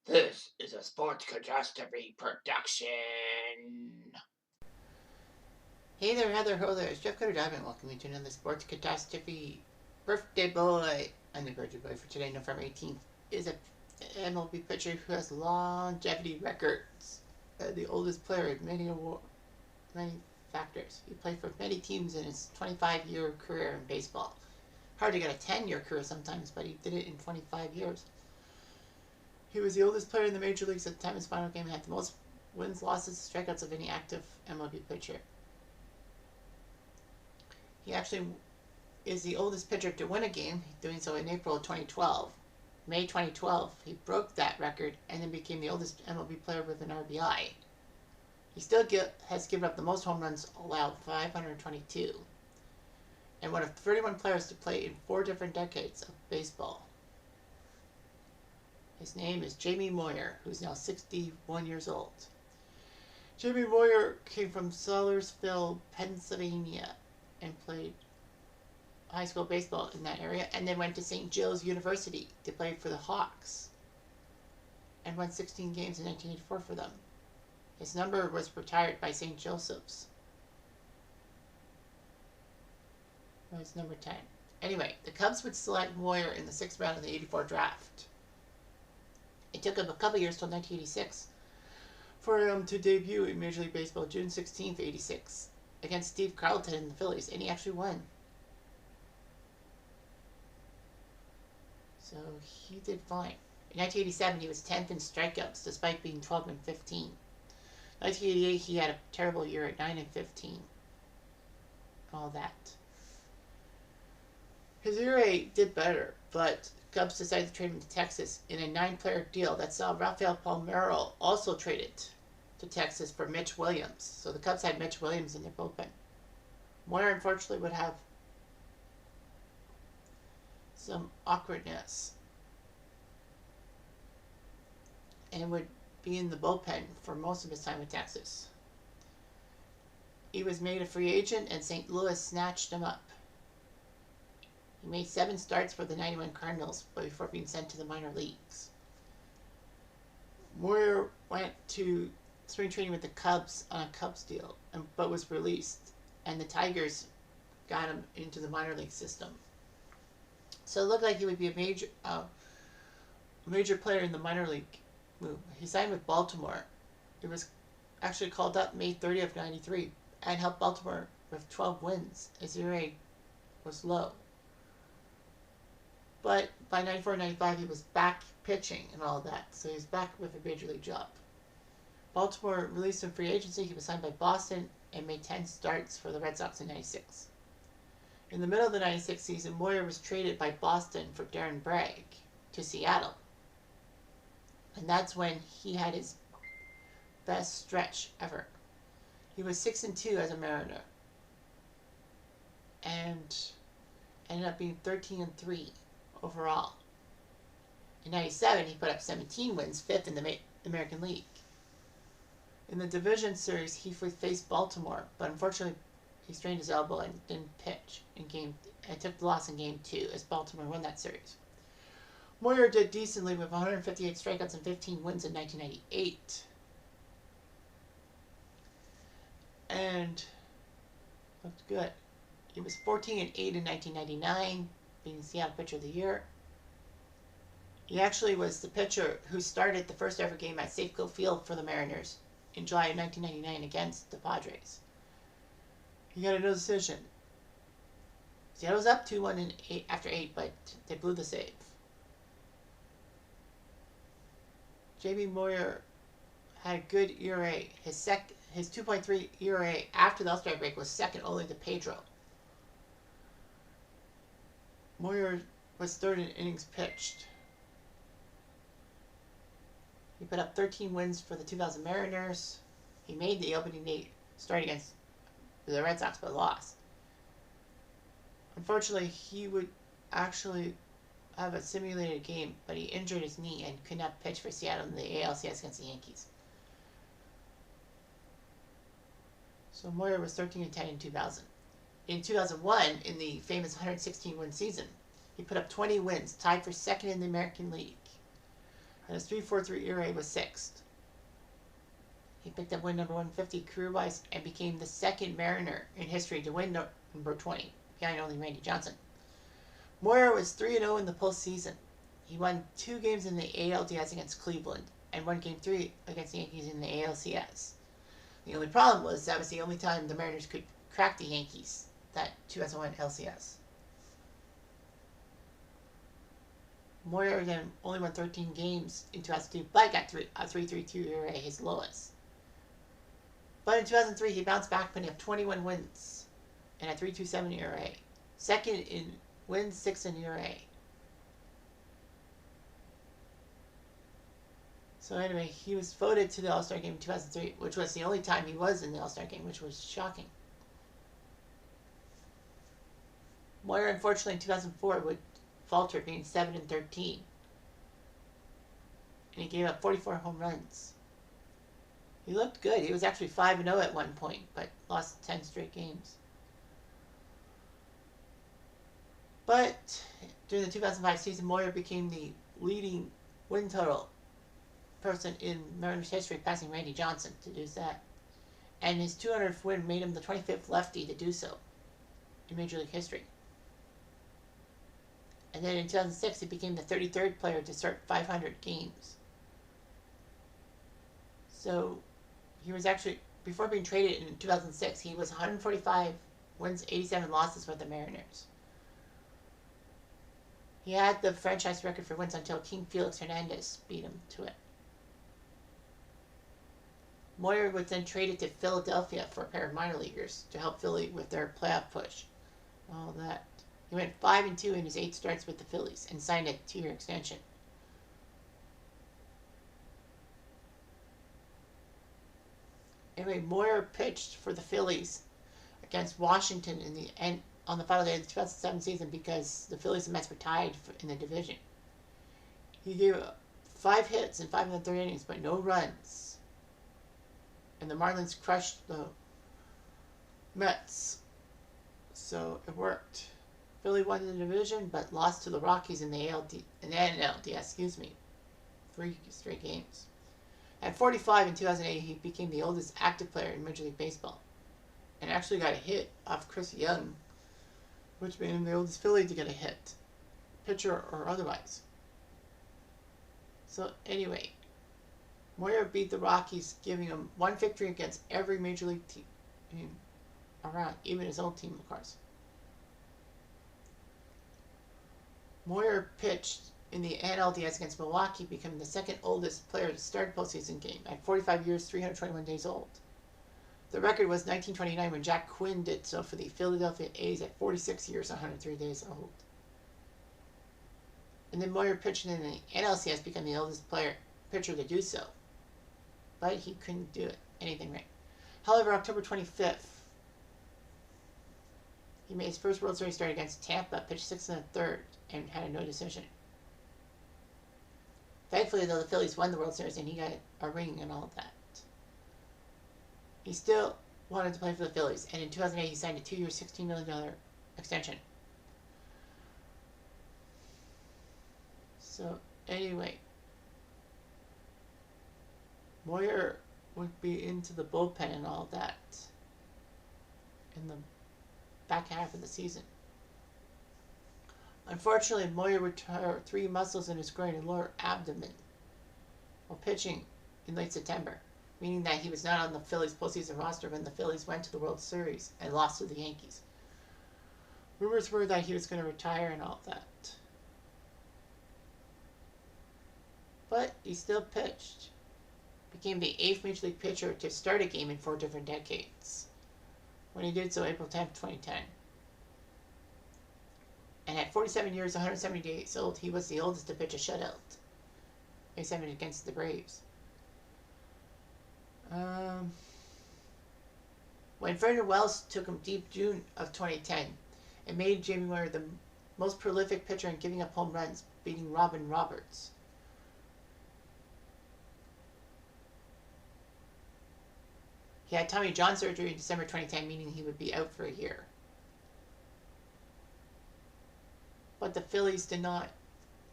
This is a Sports Catastrophe production. Hey there, Heather Ho there. It's Jeff Cutter Diamond. Welcome you to another Sports Catastrophe birthday boy. And the birthday boy for today, November 18th, is a MLB pitcher who has longevity records. The oldest player in many factors. He played for many teams in his 25-year career in baseball. Hard to get a 10-year career sometimes, but he did it in 25 years. He was the oldest player in the major leagues at the time his final game and had the most wins, losses, strikeouts of any active MLB pitcher. He actually is the oldest pitcher to win a game, doing so in April of 2012. May 2012, he broke that record and then became the oldest MLB player with an RBI. He still has given up the most home runs allowed, 522, and one of 31 players to play in 4 different decades of baseball. His name is Jamie Moyer, who's now 61 years old. Jamie Moyer came from Sellersville, Pennsylvania, and played high school baseball in that area, and then went to St. Joe's University to play for the Hawks, and won 16 games in 1984 for them. His number was retired by St. Joseph's. That was number 10. Anyway, the Cubs would select Moyer in the 6th round of the 84 draft. It took him a couple years till 1986 for him to debut in Major League Baseball June 16th, 86, against Steve Carlton in the Phillies, and he actually won. So he did fine. In 1987, he was 10th in strikeouts, despite being 12 and 15. 1988, he had a terrible year at 9 and 15. All that. His ERA did better, but Cubs decided to trade him to Texas in a 9-player deal that saw Rafael Palmeiro also traded to Texas for Mitch Williams. So the Cubs had Mitch Williams in their bullpen. Moyer, unfortunately, would have some awkwardness and would be in the bullpen for most of his time with Texas. He was made a free agent, and St. Louis snatched him up. He made 7 starts for the 91 Cardinals before being sent to the minor leagues. Moyer went to spring training with the Cubs on a Cubs deal, but was released, and the Tigers got him into the minor league system. So it looked like he would be a major player in the minor league move. He signed with Baltimore. He was actually called up May 30th of 93 and helped Baltimore with 12 wins. His ERA was low. But by 94-95, he was back pitching and all that, so he was back with a major league job. Baltimore released him free agency. He was signed by Boston and made 10 starts for the Red Sox in 96. In the middle of the 96 season, Moyer was traded by Boston for Darren Bragg to Seattle. And that's when he had his best stretch ever. He was 6-2 as a Mariner and ended up being 13-3 overall. In 97, he put up 17 wins, 5th in the American League. In the division series, he faced Baltimore, but unfortunately he strained his elbow and didn't pitch in and took the loss in Game 2 as Baltimore won that series. Moyer did decently with 158 strikeouts and 15 wins in 1998. And looked good. He was 14-8 in 1999, being Seattle Pitcher of the Year. He actually was the pitcher who started the first ever game at Safeco Field for the Mariners in July of 1999 against the Padres. He got a no decision. Seattle was up 2-1 after 8, but they blew the save. Jamie Moyer had a good ERA. His 2.3 ERA after the All-Star break was second only to Pedro. Moyer was 3rd in innings pitched. He put up 13 wins for the 2000 Mariners. He made the opening day start against the Red Sox, but lost. Unfortunately, he would actually have a simulated game, but he injured his knee and could not pitch for Seattle in the ALCS against the Yankees. So Moyer was 13-10 in 2000. In 2001, in the famous 116-win season, he put up 20 wins, tied for 2nd in the American League. and his 3.43 ERA was sixth. He picked up win number 150 career-wise and became the second Mariner in history to win number 20, behind only Randy Johnson. Moyer was 3-0 in the postseason. He won 2 games in the ALDS against Cleveland and won Game 3 against the Yankees in the ALCS. The only problem was that was the only time the Mariners could crack the Yankees, that 2001 LCS. Moyer then only won 13 games in 2002, but got a 3.32 ERA, his lowest. But in 2003, he bounced back, putting up 21 wins and a 3.27 ERA. Second in wins, 6th in ERA. So anyway, he was voted to the All-Star game in 2003, which was the only time he was in the All-Star game, which was shocking. Moyer, unfortunately, in 2004 would falter, being 7-13. And he gave up 44 home runs. He looked good. He was actually 5-0 at one point, but lost 10 straight games. But during the 2005 season, Moyer became the leading win total person in Mariners history, passing Randy Johnson to do that. And his 200th win made him the 25th lefty to do so in Major League history. And then in 2006, he became the 33rd player to start 500 games. So he was actually, before being traded in 2006, he was 145 wins, 87 losses with the Mariners. He had the franchise record for wins until King Felix Hernandez beat him to it. Moyer was then traded to Philadelphia for a pair of minor leaguers to help Philly with their playoff push. All that. He went 5-2 in his 8 starts with the Phillies and signed a 2-year extension. Anyway, Moyer pitched for the Phillies against Washington in the end on the final day of the 2007 season because the Phillies and Mets were tied in the division. He gave 5 hits in 5 1/3 innings, but no runs. And the Marlins crushed the Mets. So it worked. Philly won the division, but lost to the Rockies in the NLDS, 3 straight games. At 45 in 2008, he became the oldest active player in Major League Baseball, and actually got a hit off Chris Young, which made him the oldest Philly to get a hit, pitcher or otherwise. So anyway, Moyer beat the Rockies, giving him 1 victory against every Major League team around, even his old team, of course. Moyer pitched in the NLDS against Milwaukee, becoming the second oldest player to start a postseason game at 45 years, 321 days old. The record was 1929 when Jack Quinn did so for the Philadelphia A's at 46 years, 103 days old. And then Moyer pitching in the NLCS became the oldest pitcher to do so. But he couldn't do anything right. However, October 25th, he made his first World Series start against Tampa, pitched 6 1/3, and had a no decision. Thankfully, though, the Phillies won the World Series and he got a ring and all that. He still wanted to play for the Phillies, and in 2008 he signed a 2-year, $16 million extension. So, anyway, Moyer would be into the bullpen and all that in the back half of the season. Unfortunately, Moyer would tear 3 muscles in his groin and lower abdomen while pitching in late September, meaning that he was not on the Phillies postseason roster when the Phillies went to the World Series and lost to the Yankees. Rumors were that he was going to retire and all that. But he still pitched. Became the 8th Major League pitcher to start a game in 4 different decades, when he did so April 10th, 2010. And at 47 years, 170 days old, he was the oldest to pitch a shutout. He was against the Braves. When Ferdinand Wells took him deep June of 2010, it made Jamie Moyer the most prolific pitcher in giving up home runs, beating Robin Roberts. He had Tommy John surgery in December 2010, meaning he would be out for a year. But the Phillies did not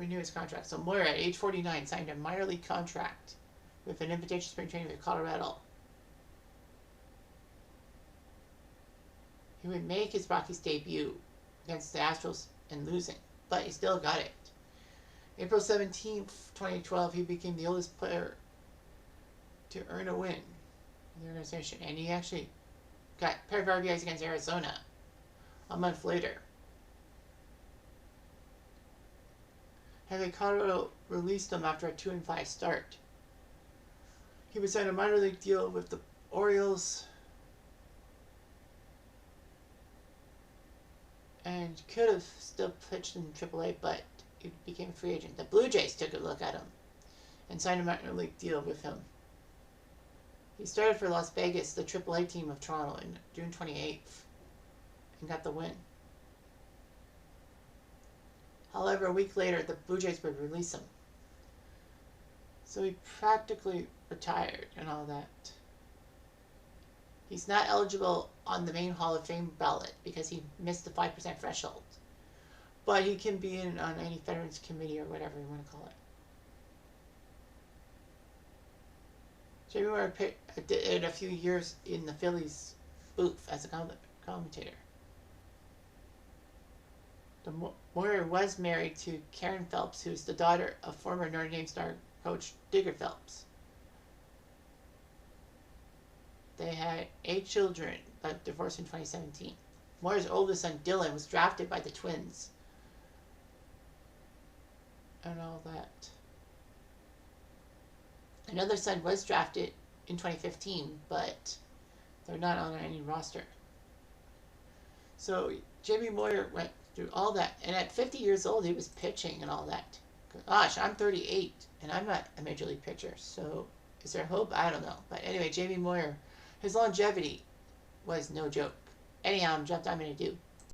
renew his contract. So Moyer, at age 49, signed a minor league contract with an invitation spring training with Colorado. He would make his Rockies debut against the Astros and losing, but he still got it. April 17th, 2012, he became the oldest player to earn a win in the organization, and he actually got a pair of RBIs against Arizona a month later. Colorado released him after a 2-5 start. He would sign a minor league deal with the Orioles and could have still pitched in AAA, but he became a free agent. The Blue Jays took a look at him and signed a minor league deal with him. He started for Las Vegas, the AAA team of Toronto, on June 28th and got the win. However, a week later, the Blue Jays would release him. So he practically retired and all that. He's not eligible on the main Hall of Fame ballot because he missed the 5% threshold. But he can be in on any Veterans Committee or whatever you want to call it. Jamie Moyer did a few years in the Phillies booth as a commentator. Moyer was married to Karen Phelps, who is the daughter of former Notre Dame star coach Digger Phelps. They had 8 children, but divorced in 2017. Moyer's oldest son, Dylan, was drafted by the Twins. And all that. Another son was drafted in 2015, but they're not on any roster. So Jamie Moyer went through all that, and at 50 years old, he was pitching and all that. Gosh, I'm 38, and I'm not a major league pitcher, so is there hope? I don't know. But anyway, Jamie Moyer, his longevity was no joke. Anyhow, I'm going to do.